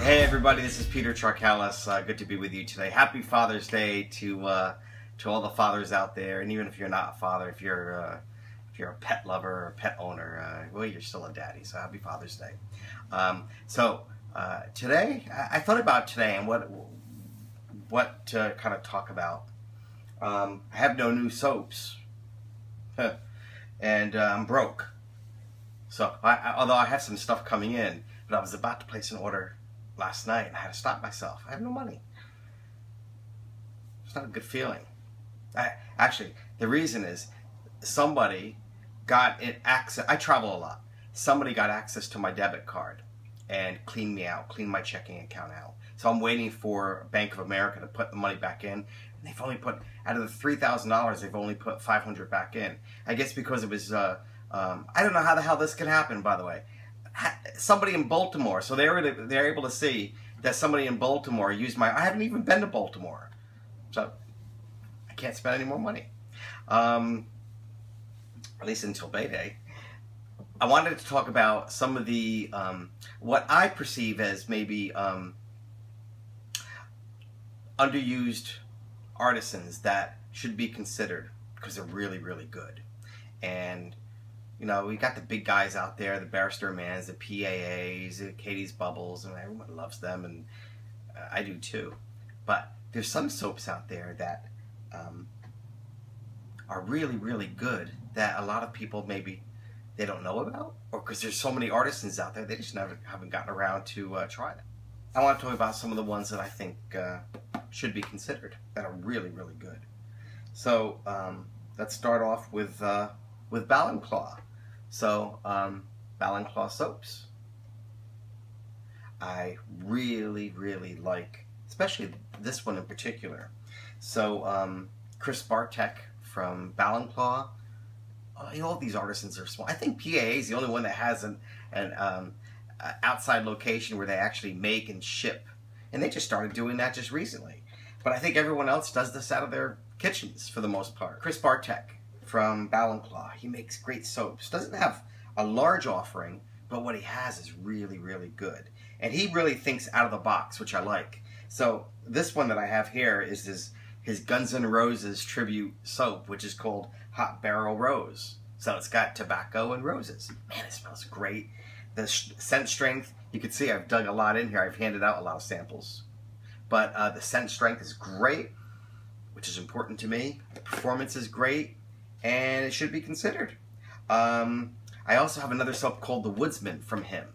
Hey everybody, this is Peter Charcalis. Good to be with you today. Happy Father's Day to all the fathers out there, and even if you're not a father, if you're a pet lover or a pet owner, well, you're still a daddy. So happy Father's Day. Today, I thought about today and what to kind of talk about. I have no new soaps, and I'm broke. So although I have some stuff coming in, but I was about to place an order last night and I had to stop myself. I have no money. It's not a good feeling. Actually, the reason is somebody got access. I travel a lot. Somebody got access to my debit card and cleaned me out, cleaned my checking account out. So I'm waiting for Bank of America to put the money back in. And they've only put, out of the $3,000, they've only put $500 back in. I guess because it was, I don't know how the hell this could happen, by the way. Somebody in Baltimore, so they're able to see that somebody in Baltimore used my. I haven't even been to Baltimore, so I can't spend any more money, at least until payday. I wanted to talk about some of the what I perceive as maybe underused artisans that should be considered because they're really, really good. And you know, we got the big guys out there, the Barrister Mans, the PAAs, the Katie's Bubbles, and everyone loves them, and I do too. But there's some soaps out there that are really, really good that a lot of people maybe they don't know about, or because there's so many artisans out there, they just haven't gotten around to try them. I want to talk about some of the ones that I think should be considered that are really, really good. So let's start off with Ballenclaugh. So, Ballenclaugh soaps. I really, really like, especially this one in particular. So, Chris Bartek from Ballenclaugh. All these artisans are small. I think PAA is the only one that has an outside location where they actually make and ship. And they just started doing that just recently. But I think everyone else does this out of their kitchens for the most part. Chris Bartek from Ballenclaugh. He makes great soaps. Doesn't have a large offering, but what he has is really, really good. And he really thinks out of the box, which I like. So this one that I have here is his Guns N' Roses tribute soap, which is called Hot Barrel Rose. So it's got tobacco and roses. Man, it smells great. The scent strength, you can see I've dug a lot in here. I've handed out a lot of samples. But the scent strength is great, which is important to me. The performance is great. And it should be considered. I also have another soap called The Woodsman from him.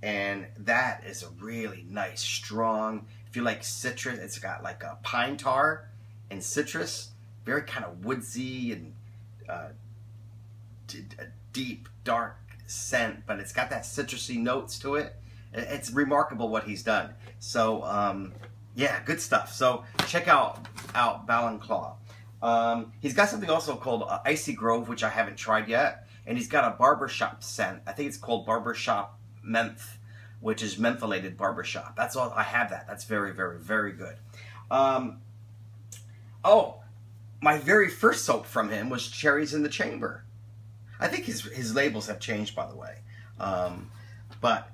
And that is a really nice, strong, if you like citrus, it's got like a pine tar and citrus. Very kind of woodsy and a deep, dark scent. But it's got that citrusy notes to it. It's remarkable what he's done. So, yeah, good stuff. So check out Ballenclaugh. He's got something also called Icy Grove, which I haven't tried yet. And he's got a barbershop scent. I think it's called Barbershop Menth, which is mentholated barbershop. That's all. I have that. That's very, very, very good. Oh, my very first soap from him was Cherries in the Chamber. I think his labels have changed, by the way. But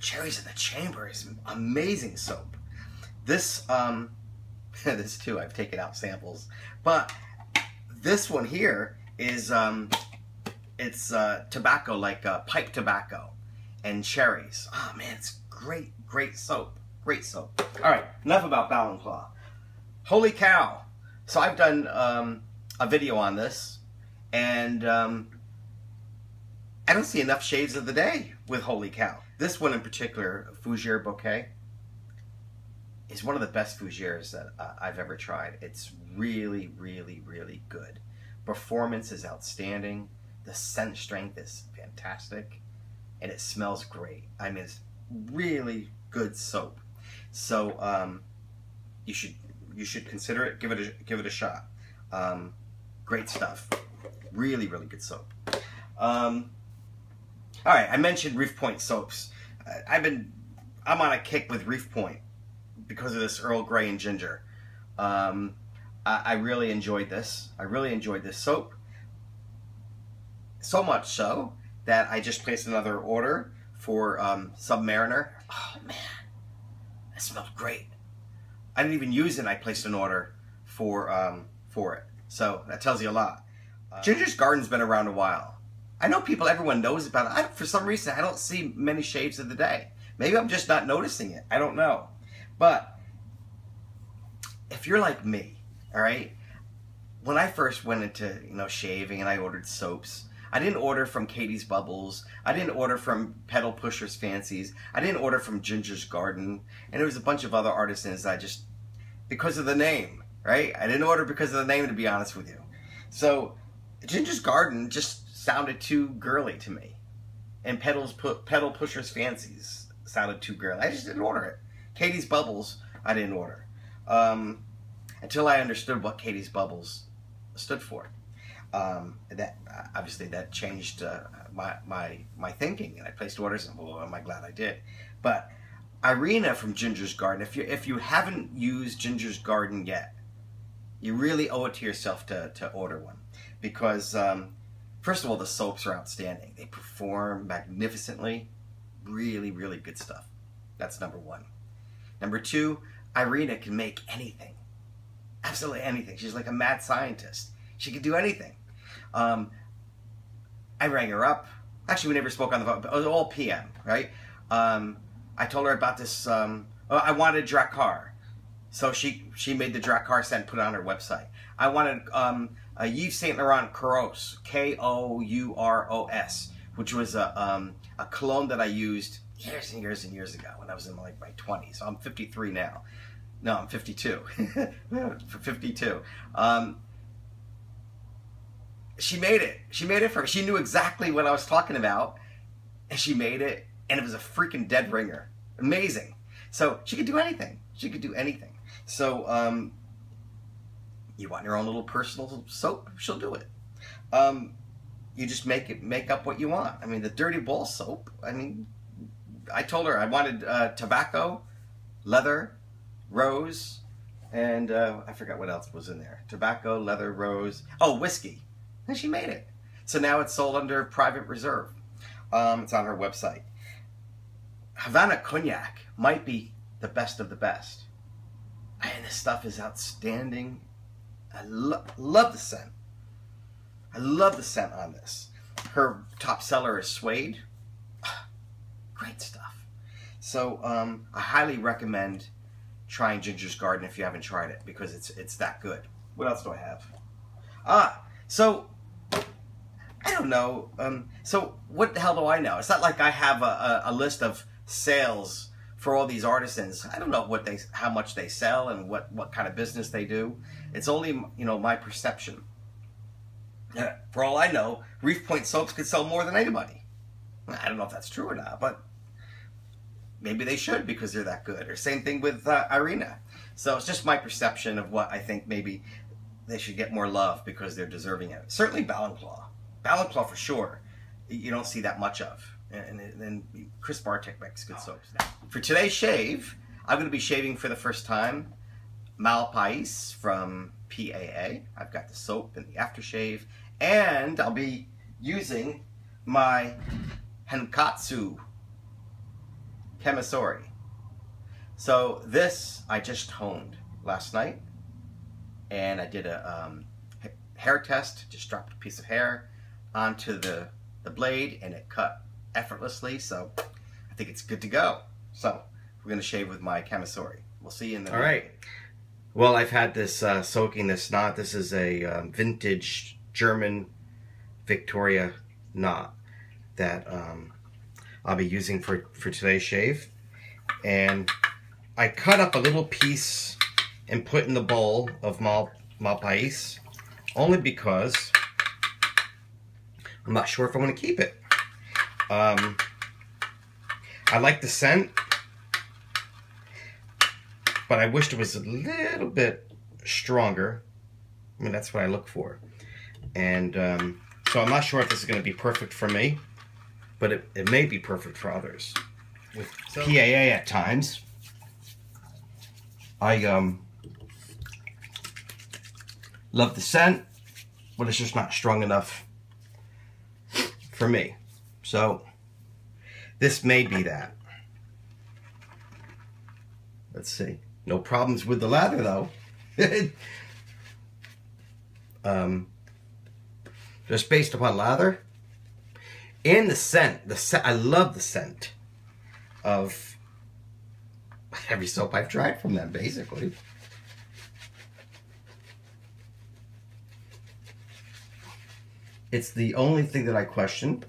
Cherries in the Chamber is an amazing soap. This... this too, I've taken out samples, but this one here is it's tobacco, like pipe tobacco and cherries. Oh man, it's great soap, great soap. All right, enough about Ballenclaw. Holy cow! So I've done a video on this, and I don't see enough shades of the day with Holy Cow. This one in particular, Fougere Bouquet, is one of the best fougères that I've ever tried. It's really, really, really good. Performance is outstanding. The scent strength is fantastic. And it smells great. I mean, it's really good soap. So you should consider it. Give it a shot. Great stuff. Really, really good soap. All right, I mentioned Reef Point Soaps. I'm on a kick with Reef Point because of this Earl Grey and Ginger. I really enjoyed this. I really enjoyed this soap. So much so that I just placed another order for Submariner. Oh man, It smelled great. I didn't even use it. I placed an order for it. So that tells you a lot. Ginger's Garden's been around a while. I know everyone knows about it. For some reason, I don't see many shaves of the day. Maybe I'm just not noticing it. I don't know. But if you're like me, all right, when I first went into shaving and I ordered soaps, I didn't order from Katie's Bubbles. I didn't order from Pedal Pusher's Fancies. I didn't order from Ginger's Garden. And there was a bunch of other artisans I just, because of the name, right? I didn't order because of the name, to be honest with you. So Ginger's Garden just sounded too girly to me. And Pedal Pusher's Fancies sounded too girly. I just didn't order it. Katie's Bubbles, I didn't order. Until I understood what Katie's Bubbles stood for. That obviously that changed my thinking, and I placed orders, and well, am I glad I did. But Irina from Ginger's Garden, if you haven't used Ginger's Garden yet, you really owe it to yourself to order one, because first of all, the soaps are outstanding. They perform magnificently. Really, really good stuff. That's number one. Number two, Irina can make anything. Absolutely anything. She's like a mad scientist. She could do anything. I rang her up. Actually, we never spoke on the phone. It was all PM, right? I told her about this. I wanted Drakkar. So she made the Drakkar scent, put it on her website. I wanted a Yves Saint Laurent Kouros, Kouros, which was a cologne that I used years and years and years ago when I was in my 20s. So I'm 53 now. No, I'm 52. 52. She made it. She made it for me. She knew exactly what I was talking about, and she made it, and it was a freaking dead ringer. Amazing. So she could do anything. She could do anything. So you want your own little personal soap? She'll do it. You just make up what you want. I mean, the Dirty Ball soap. I mean, I told her I wanted tobacco, leather, rose, and I forgot what else was in there. Tobacco, leather, rose. Oh, whiskey. And she made it. So now it's sold under private reserve. It's on her website. Havana Cognac might be the best of the best. And this stuff is outstanding. I love the scent. I love the scent on this. Her top seller is Suede. Great stuff. So I highly recommend trying Ginger's Garden if you haven't tried it, because it's that good. What else do I have? So I don't know. So what the hell do I know? It's not like I have a list of sales for all these artisans. I don't know how much they sell and what kind of business they do. It's only my perception. For all I know, Reef Point Soaps could sell more than anybody. I don't know if that's true or not, but maybe they should, because they're that good. Or same thing with Irina. So it's just my perception of what I think maybe they should get more love because they're deserving of it. Certainly Ballenclaugh. Ballenclaugh for sure. You don't see that much of. And then Chris Bartek makes good soaps. Now, for today's shave, I'm going to be shaving for the first time Mal Pais from PAA. I've got the soap and the aftershave. And I'll be using my Henkatsu Kemisori. So this I just honed last night, and I did a hair test. Just dropped a piece of hair onto the blade, and it cut effortlessly. So I think it's good to go. So we're gonna shave with my Kemisori. We'll see you in the. All right. Well, I've had this soaking this knot. This is a vintage German Victoria knot that I'll be using for today's shave. And I cut up a little piece and put in the bowl of Mal Pais, only because I'm not sure if I want to keep it. I like the scent, but I wished it was a little bit stronger. I mean, that's what I look for. And so I'm not sure if this is going to be perfect for me, but it may be perfect for others. With PAA at times, I love the scent, but it's just not strong enough for me. So this may be that. Let's see. No problems with the lather though. Just based upon lather and the scent. I love the scent of every soap I've tried from them, basically. It's the only thing that I question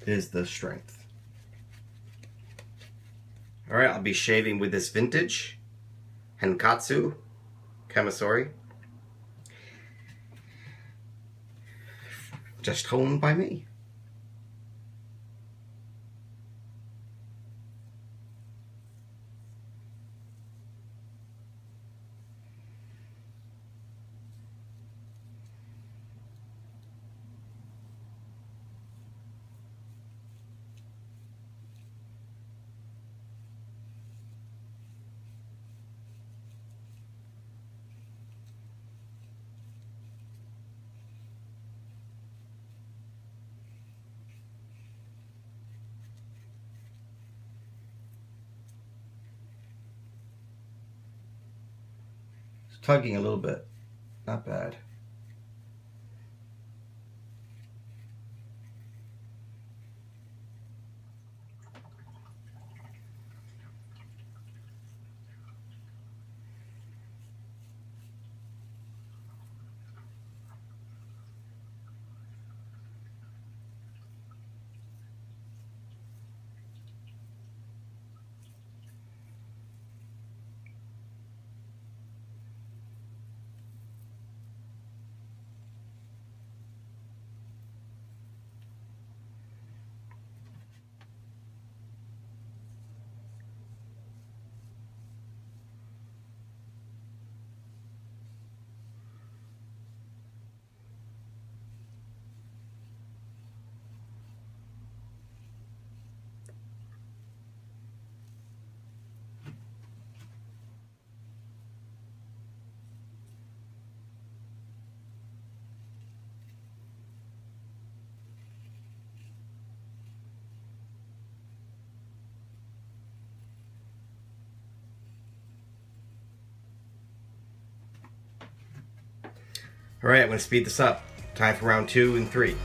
is the strength. All right, I'll be shaving with this vintage Henkatsu Camisori. Just honed by me. Tugging a little bit, not bad. All right, I'm going to speed this up. Time for round 2 and 3.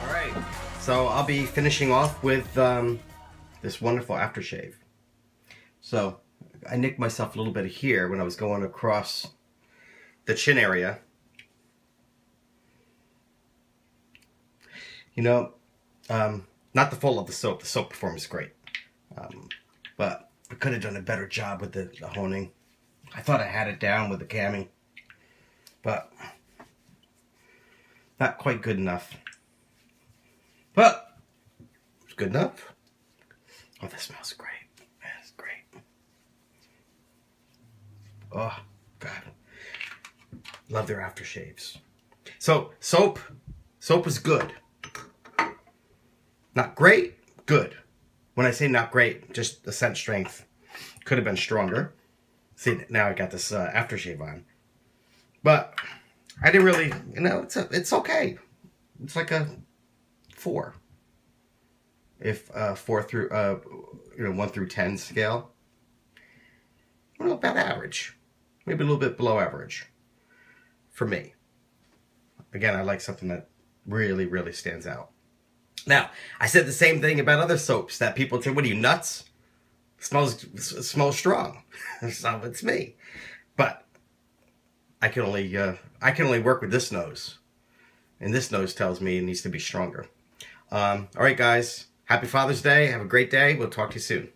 All right, so I'll be finishing off with this wonderful aftershave. So I nicked myself a little bit here when I was going across the chin area. You know, not the fault of the soap. The soap performance is great. But I could have done a better job with the honing. I thought I had it down with the cami, but not quite good enough. But it's good enough. Oh, that smells great. That's great. Oh, God. Love their aftershaves. So, soap is good. Not great, good. When I say not great, just the scent strength could have been stronger. See, now I got this aftershave on. But I didn't really, you know, it's okay. It's like a 4. If 4 through, 1 through 10 scale. I don't know, about average. Maybe a little bit below average. For me. Again, I like something that really, really stands out. Now, I said the same thing about other soaps that people say, what are you, nuts? It smells strong. So it's me. But I can only work with this nose. And this nose tells me it needs to be stronger. All right, guys. Happy Father's Day. Have a great day. We'll talk to you soon.